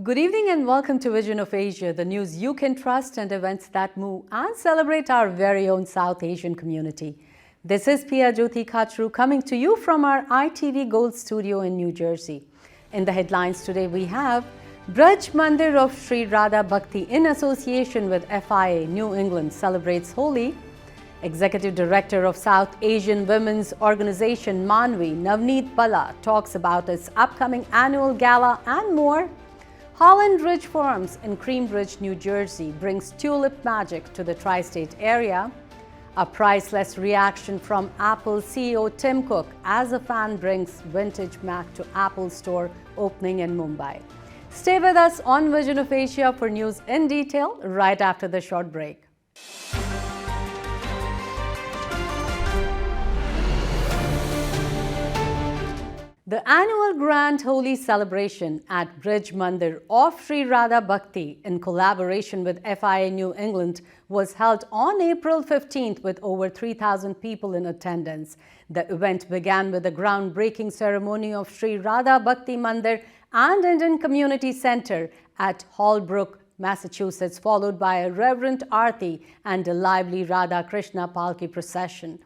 Good evening and welcome to Vision of Asia, the news you can trust and events that move and celebrate our very own South Asian community. This is Pia Jyoti Khachru coming to you from our ITV Gold studio in New Jersey. In the headlines today we have Bridgemander of Sri Radha Bhakti in association with FIA New England celebrates Holi. Executive Director of South Asian Women's Organization Monavie, Navneet talks about its upcoming annual gala and more. Holland Ridge Farms in Creambridge, New Jersey brings tulip magic to the tri-state area. A priceless reaction from Apple CEO Tim Cook as a fan brings vintage Mac to Apple store opening in Mumbai. Stay with us on Vision of Asia for news in detail right after the short break. The annual Grand Holi celebration at Bridgemander of Sri Radha Bhakti in collaboration with FIA New England was held on April 15th with over 3,000 people in attendance. The event began with a groundbreaking ceremony of Sri Radha Bhakti Mandir and Indian Community Center at Holbrook, Massachusetts, followed by a reverent Aarti and a lively Radha Krishna Palki procession.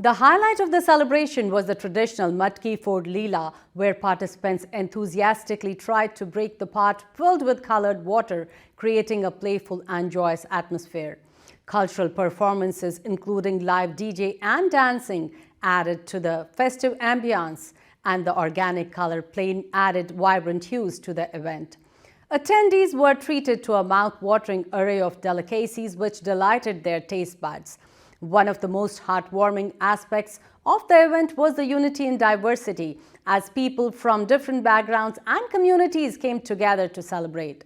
The highlight of the celebration was the traditional Matki Ford Leela, where participants enthusiastically tried to break the pot filled with colored water, creating a playful and joyous atmosphere. Cultural performances, including live DJ and dancing, added to the festive ambience, and the organic color plane added vibrant hues to the event. Attendees were treated to a mouth-watering array of delicacies which delighted their taste buds. One of the most heartwarming aspects of the event was the unity in diversity, as people from different backgrounds and communities came together to celebrate.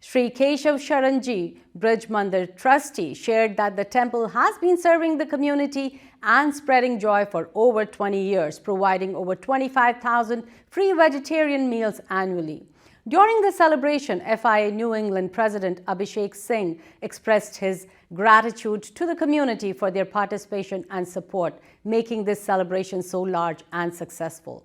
Sri Keshav Sharanji, Bridgemander trustee, shared that the temple has been serving the community and spreading joy for over 20 years, providing over 25,000 free vegetarian meals annually. During the celebration, FIA New England President Abhishek Singh expressed his gratitude to the community for their participation and support, making this celebration so large and successful.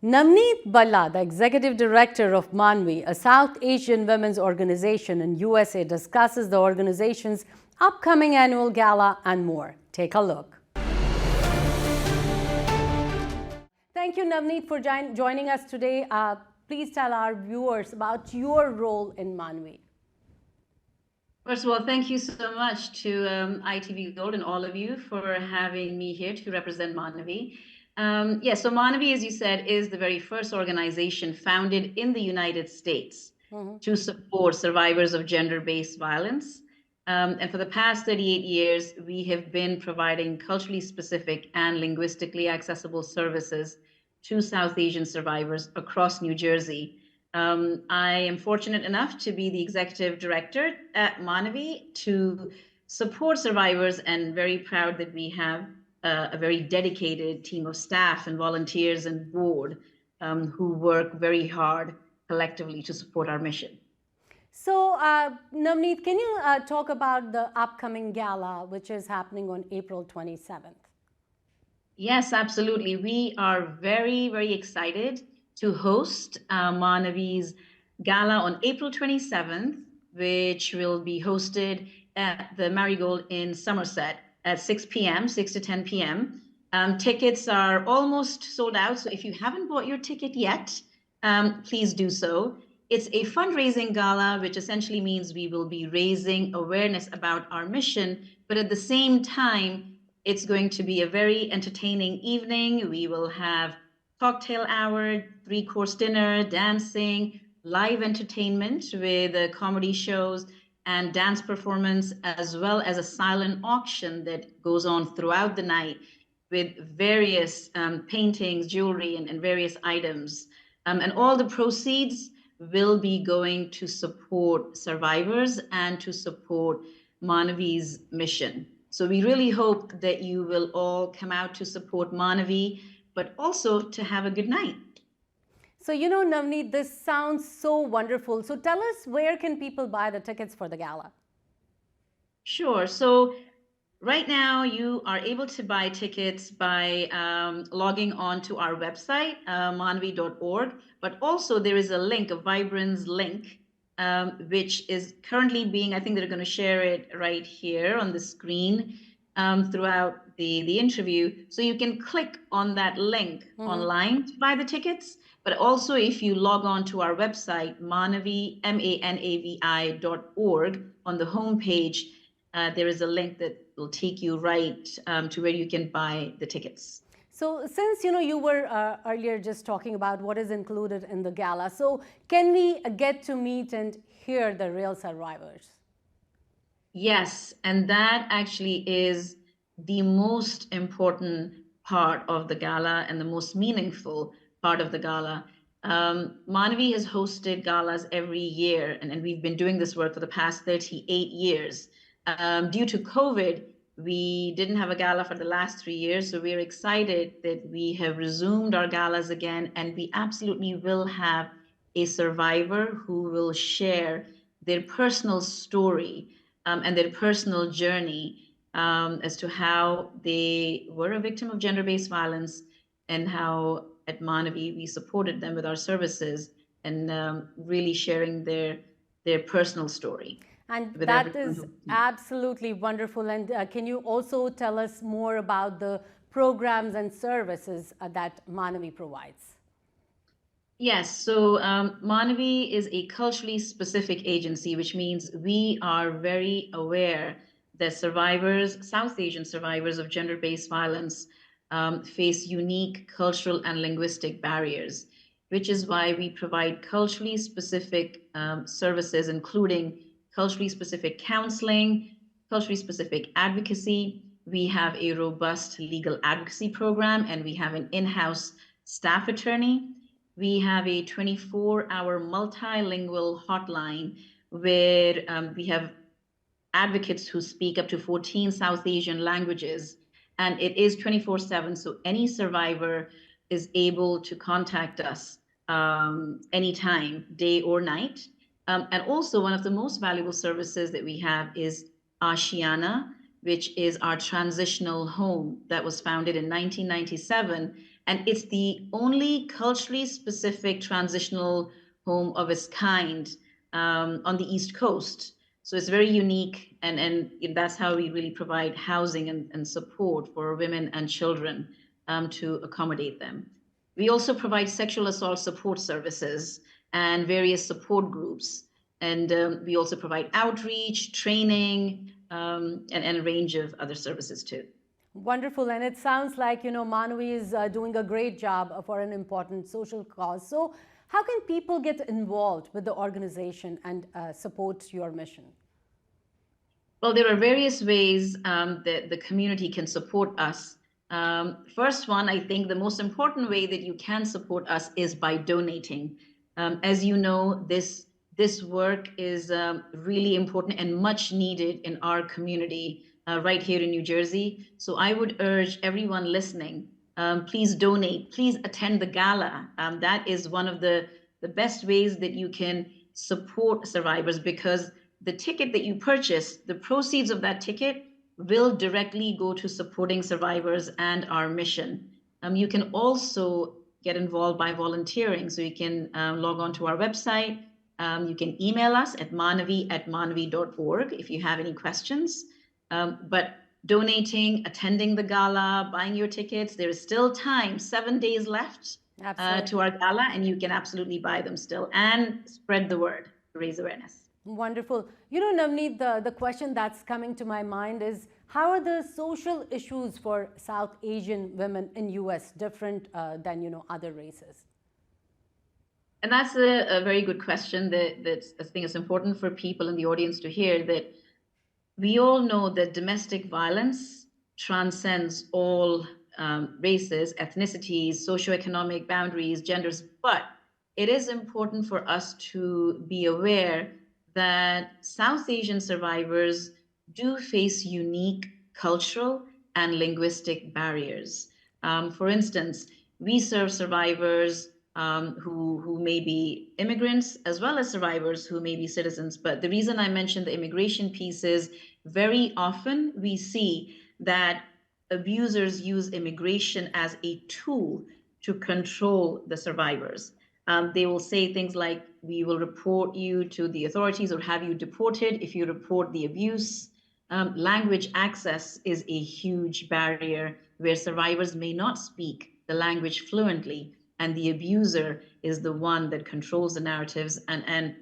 Navneet Balla, the executive director of Monavie, a South Asian women's organization in USA, discusses the organization's upcoming annual gala and more. Take a look. Thank you, Navneet, for joining us today. Please tell our viewers about your role in Monavie. First of all, thank you so much to ITV Gold and all of you for having me here to represent Monavie. So Monavie, as you said, is the very first organization founded in the United States to support survivors of gender-based violence. And for the past 38 years, we have been providing culturally specific and linguistically accessible services to South Asian survivors across New Jersey. I am fortunate enough to be the executive director at Monavie to support survivors, and very proud that we have a very dedicated team of staff and volunteers and board who work very hard collectively to support our mission. So, Navneet, can you talk about the upcoming gala, which is happening on April 27th? Yes, absolutely. We are very, very excited to host Monavie's Gala on April 27th, which will be hosted at the Marigold in Somerset at 6 p.m., 6 to 10 p.m. Tickets are almost sold out, so if you haven't bought your ticket yet, please do so. It's a fundraising gala, which essentially means we will be raising awareness about our mission, but at the same time, it's going to be a very entertaining evening. We will have cocktail hour, 3-course dinner, dancing, live entertainment with comedy shows and dance performance, as well as a silent auction that goes on throughout the night with various paintings, jewelry, and various items. And all the proceeds will be going to support survivors and to support Monavie's mission. So we really hope that you will all come out to support Monavie, but also to have a good night. So, Navneet, this sounds so wonderful. So tell us, where can people buy the tickets for the gala? Sure. So right now you are able to buy tickets by logging on to our website, monavie.org, but also there is a link, a Vibrance link, which is currently being, I think they're going to share it right here on the screen throughout the interview. So you can click on that link online to buy the tickets, but also if you log on to our website, Monavie, MANAVI.org, on the homepage, there is a link that will take you right to where you can buy the tickets. So since, you were earlier just talking about what is included in the gala, so can we get to meet and hear the real survivors? Yes, and that actually is the most important part of the gala and the most meaningful part of the gala. Monavie has hosted galas every year, and we've been doing this work for the past 38 years. Due to COVID, we didn't have a gala for the last 3 years, so we're excited that we have resumed our galas again, and we absolutely will have a survivor who will share their personal story and their personal journey as to how they were a victim of gender-based violence and how at Monavie we supported them with our services and really sharing their personal story. And that is absolutely wonderful. And can you also tell us more about the programs and services that Monavie provides? Yes, so Monavie is a culturally specific agency, which means we are very aware that survivors, South Asian survivors of gender-based violence, face unique cultural and linguistic barriers, which is why we provide culturally specific services, including culturally specific counseling, culturally specific advocacy. We have a robust legal advocacy program, and we have an in-house staff attorney. We have a 24-hour multilingual hotline where we have advocates who speak up to 14 South Asian languages, and it is 24/7, so any survivor is able to contact us anytime, day or night. And also one of the most valuable services that we have is Ashiana, which is our transitional home that was founded in 1997 And it's the only culturally specific transitional home of its kind on the East Coast. So it's very unique, and that's how we really provide housing and support for women and children to accommodate them. We also provide sexual assault support services and various support groups. And we also provide outreach, training, and a range of other services too. Wonderful. And it sounds like, Monavie is doing a great job for an important social cause. So how can people get involved with the organization and support your mission? Well, there are various ways that the community can support us. First one, I think the most important way that you can support us is by donating. As you know, this work is really important and much needed in our community right here in New Jersey. So I would urge everyone listening, please donate, please attend the gala. That is one of the best ways that you can support survivors, because the ticket that you purchase, the proceeds of that ticket will directly go to supporting survivors and our mission. You can also get involved by volunteering. So you can log on to our website. You can email us at monavie@monavie.org if you have any questions. But donating, attending the gala, buying your tickets, there is still time, 7 days left to our gala, and you can absolutely buy them still and spread the word, raise awareness. Wonderful. Navneet, the question that's coming to my mind is, how are the social issues for South Asian women in US different than, other races? And that's a very good question that I think is important for people in the audience to hear, that we all know that domestic violence transcends all races, ethnicities, socioeconomic boundaries, genders, but it is important for us to be aware that South Asian survivors do face unique cultural and linguistic barriers. For instance, we serve survivors who may be immigrants, as well as survivors who may be citizens. But the reason I mentioned the immigration piece is very often we see that abusers use immigration as a tool to control the survivors. They will say things like, we will report you to the authorities or have you deported if you report the abuse. Language access is a huge barrier where survivors may not speak the language fluently, and the abuser is the one that controls the narratives and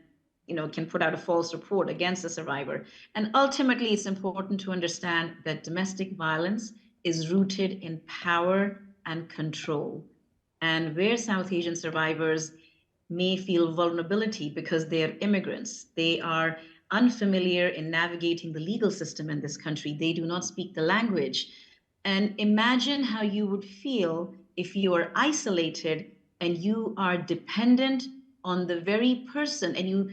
can put out a false report against the survivor. And ultimately, it's important to understand that domestic violence is rooted in power and control. And where South Asian survivors may feel vulnerability because they are immigrants, they are unfamiliar in navigating the legal system in this country, they do not speak the language. And imagine how you would feel if you are isolated and you are dependent on the very person and you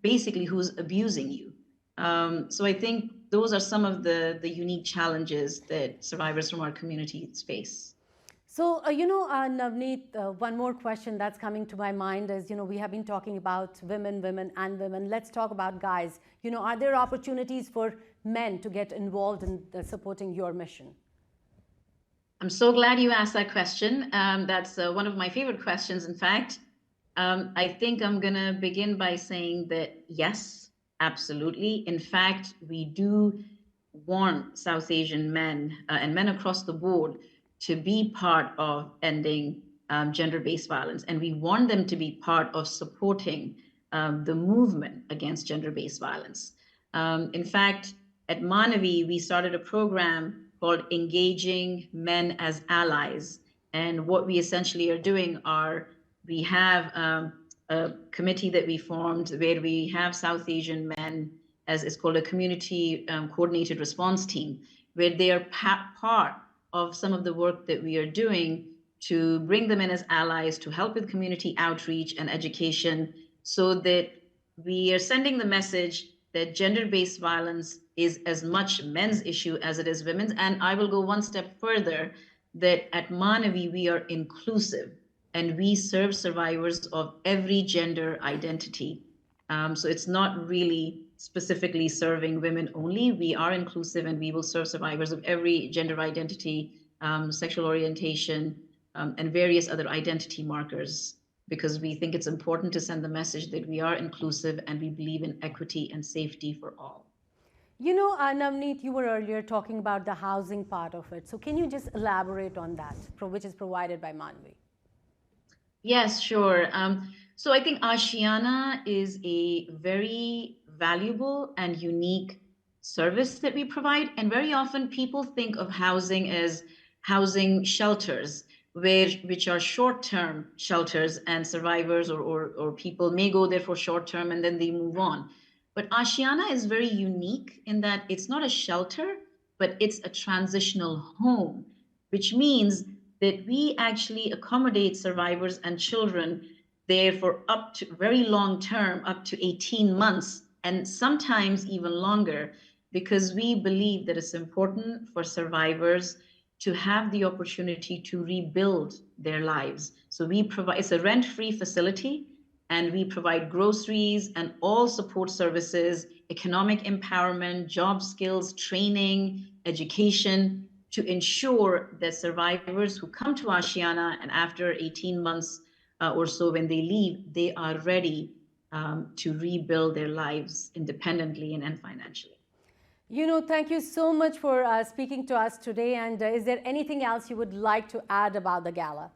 basically who's abusing you. So I think those are some of the unique challenges that survivors from our communities face. So, Navneet, one more question that's coming to my mind is, we have been talking about women. Let's talk about guys. Are there opportunities for men to get involved in supporting your mission? I'm so glad you asked that question. That's one of my favorite questions, in fact. I think I'm going to begin by saying that, yes, absolutely. In fact, we do want South Asian men and men across the board to be part of ending gender-based violence. And we want them to be part of supporting the movement against gender-based violence. In fact, at Monavie, we started a program called Engaging Men as Allies. And what we essentially are doing are, we have a committee that we formed where we have South Asian men, as it's called a community coordinated response team, where they are part of some of the work that we are doing to bring them in as allies, to help with community outreach and education, so that we are sending the message that gender-based violence is as much men's issue as it is women's. And I will go one step further, that at Monavie, we are inclusive and we serve survivors of every gender identity. So it's not really specifically serving women only. We are inclusive and we will serve survivors of every gender identity, sexual orientation, and various other identity markers, because we think it's important to send the message that we are inclusive and we believe in equity and safety for all. You know, Navneet, you were earlier talking about the housing part of it. So can you just elaborate on that, which is provided by Monavie? Yes, sure. So I think Ashiana is a very valuable and unique service that we provide. And very often people think of housing as housing shelters, which are short-term shelters, and survivors or people may go there for short-term and then they move on. But Ashiana is very unique in that it's not a shelter, but it's a transitional home, which means that we actually accommodate survivors and children there for up to very long term, up to 18 months, and sometimes even longer, because we believe that it's important for survivors to have the opportunity to rebuild their lives. So we provide, it's a rent-free facility, and we provide groceries and all support services, economic empowerment, job skills, training, education, to ensure that survivors who come to Ashiana and after 18 months or so when they leave, they are ready to rebuild their lives independently and financially. You know, thank you so much for speaking to us today. And is there anything else you would like to add about the gala?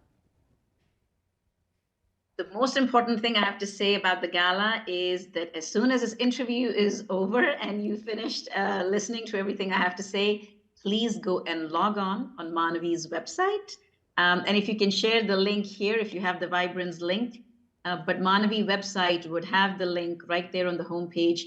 The most important thing I have to say about the gala is that as soon as this interview is over and you finished listening to everything I have to say, please go and log on Monavie's website. And if you can share the link here, if you have the Vibrance link, but Monavie website would have the link right there on the homepage,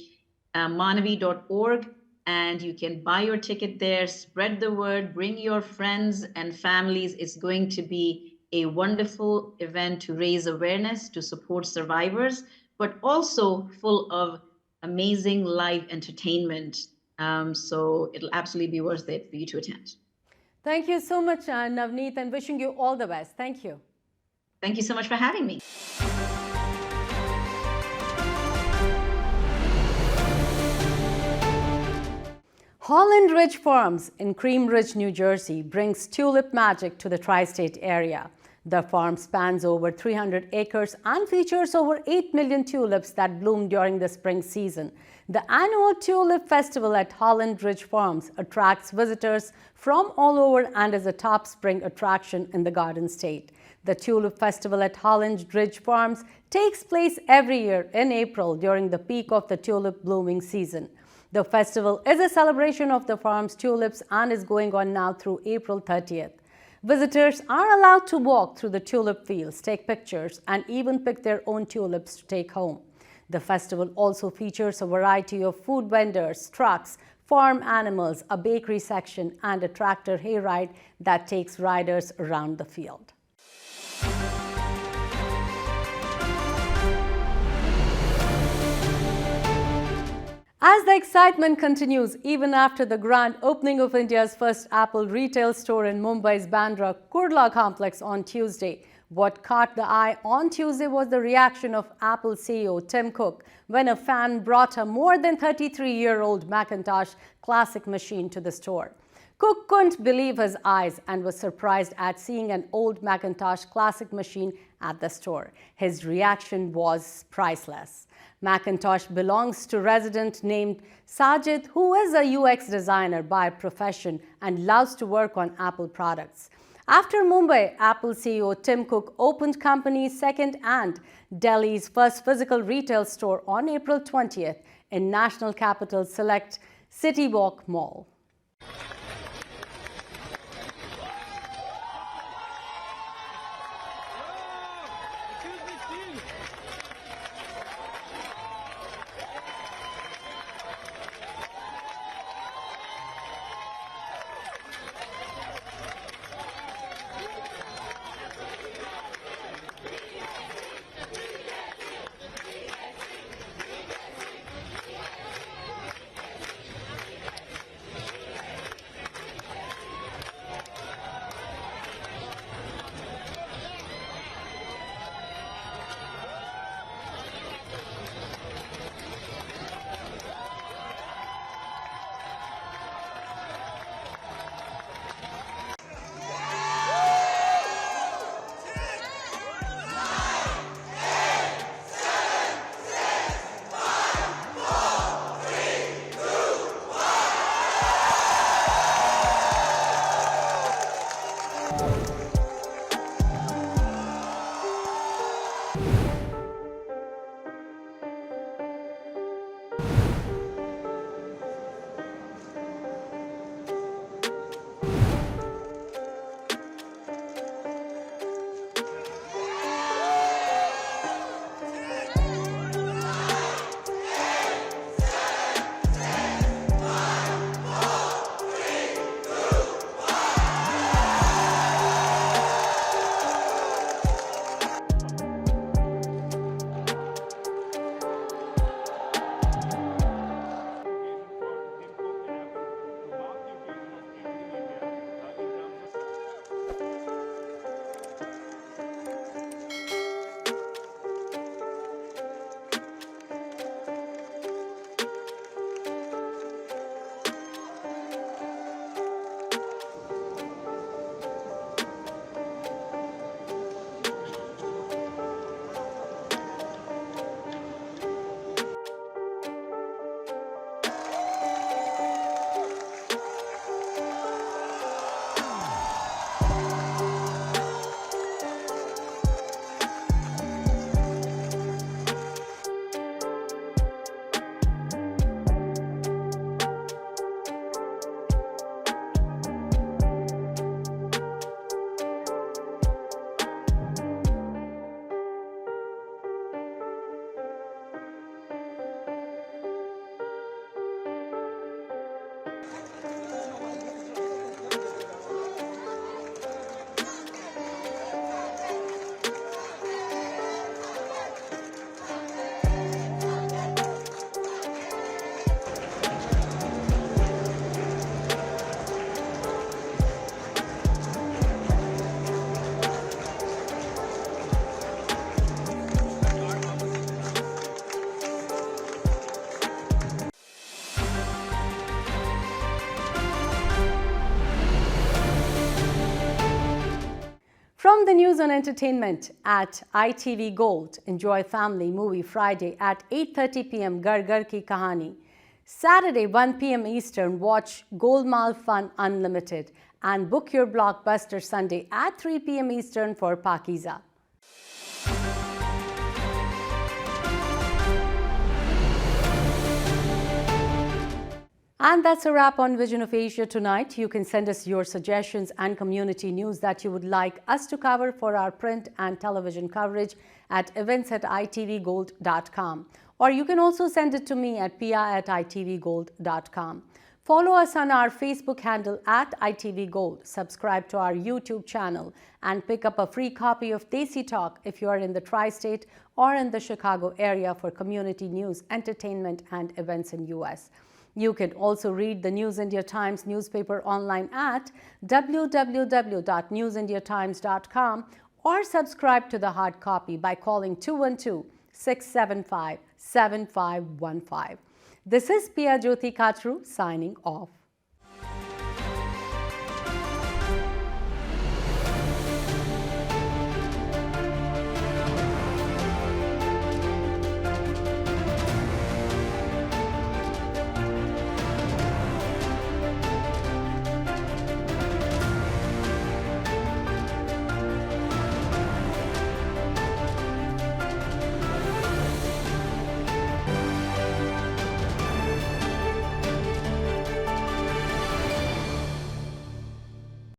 monavie.org, and you can buy your ticket there, spread the word, bring your friends and families. It's going to be a wonderful event to raise awareness, to support survivors, but also full of amazing live entertainment. So it'll absolutely be worth it for you to attend. Thank you so much, Navneet, and wishing you all the best. Thank you. Thank you so much for having me. Holland Ridge Farms in Cream Ridge, New Jersey brings tulip magic to the tri-state area. The farm spans over 300 acres and features over 8 million tulips that bloom during the spring season. The annual Tulip Festival at Holland Ridge Farms attracts visitors from all over and is a top spring attraction in the Garden State. The Tulip Festival at Holland Ridge Farms takes place every year in April during the peak of the tulip blooming season. The festival is a celebration of the farm's tulips and is going on now through April 30th. Visitors are allowed to walk through the tulip fields, take pictures, and even pick their own tulips to take home. The festival also features a variety of food vendors, trucks, farm animals, a bakery section, and a tractor hayride that takes riders around the field. As the excitement continues, even after the grand opening of India's first Apple retail store in Mumbai's Bandra Kurla complex on Tuesday, what caught the eye on Tuesday was the reaction of Apple CEO Tim Cook when a fan brought a more than 33-year-old Macintosh classic machine to the store. Cook couldn't believe his eyes and was surprised at seeing an old Macintosh classic machine at the store. His reaction was priceless. Macintosh belongs to a resident named Sajid, who is a UX designer by profession and loves to work on Apple products. After Mumbai, Apple CEO Tim Cook opened company's second and Delhi's first physical retail store on April 20th in National Capital Select City Walk Mall. the news on entertainment at ITV Gold. Enjoy Family Movie Friday at 8:30 p.m. Gar Gar Ki Kahani. Saturday 1 p.m. Eastern, watch Golmaal Fun Unlimited. And book your blockbuster Sunday at 3 p.m. Eastern for Pakiza. And that's a wrap on Vision of Asia tonight. You can send us your suggestions and community news that you would like us to cover for our print and television coverage at events@itvgold.com. Or you can also send it to me at pia@itvgold.com. Follow us on our Facebook handle at ITVGold. Subscribe to our YouTube channel and pick up a free copy of Desi Talk if you are in the tri-state or in the Chicago area for community news, entertainment, and events in US. You can also read the News India Times newspaper online at www.newsindiatimes.com or subscribe to the hard copy by calling 212-675-7515. This is Pia Jyoti Katru signing off.